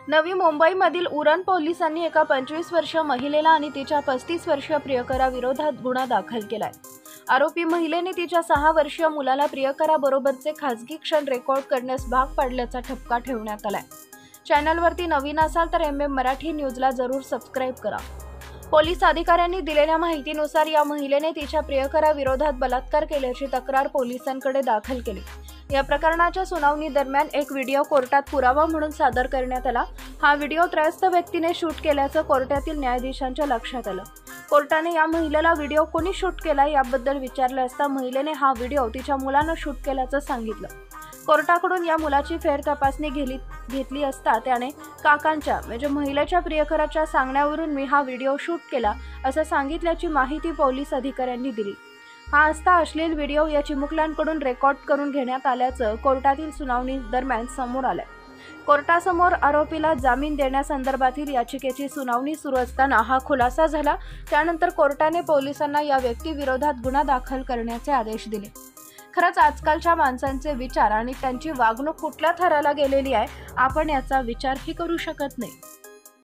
नवी मुंबईमधील उरण पोलिसांनी एका 25 वर्षीय महिलेला आणि तिच्या 35 वर्षीय प्रियकराविरोधात गुन्हा दाखल केलाय। आरोपी महिलेने तिच्या 6 वर्षीय मुलाला प्रियकराबरोबरचे खासगी क्षण रेकॉर्ड करण्यास भाग पाडल्याचा ठपका ठेवण्यात आलाय। चॅनलवरती नवीन असाल तर MM मराठी न्यूजला जरूर सबस्क्राइब करा। पोलीस अधिकाऱ्यांनी दिलेल्या माहितीनुसार या महिलेने तिच्या प्रियकराविरोधात बलात्कार केल्याची तक्रार पोलिसांकडे दाखल केली। या प्रकरणाच्या सुनावणी दरम्यान एक व्हिडिओ कोर्टात पुरावा म्हणून सादर करण्यात आला। हा व्हिडिओ त्रयस्थ व्यक्तीने शूट केल्याचं कोर्टातील न्यायाधीशांच्या लक्षात आलं। कोर्टाने या महिलेला व्हिडिओ कोणी शूट केला याबद्दल विचारले असता महिलेने हा व्हिडिओ तिच्या मुलानं शूट केल्याचं सांगितलं। कोर्टाकडून या मुलाची फेर तपासणी घेतली असता त्याने काकांच्या म्हणजे महिलेच्या प्रियकराच्या सांगण्यावरून मी हा व्हिडिओ शूट केला असं सांगितल्याची माहिती पोलीस अधिकाऱ्यांनी दिली। हा असता अश्लील व्हिडिओ या चिमुकल्यांकडून रेकॉर्ड करून घेण्यात आल्याचं कोर्टातील सुनावणी दरम्यान समोर आलंय। कोर्टासमोर आरोपीला जामीन देण्यासंदर्भातील याचिकेची सुनावणी सुरू असताना हा खुलासा झाला। त्यानंतर कोर्टाने पोलिसांना या व्यक्तीविरोधात गुन्हा दाखल करण्याचे आदेश दिले। खरंच आजकालच्या माणसांचे विचार आणि त्यांची वागणूक कुठल्या थराला गेलेली आहे आपण याचा विचारही करू शकत नाही।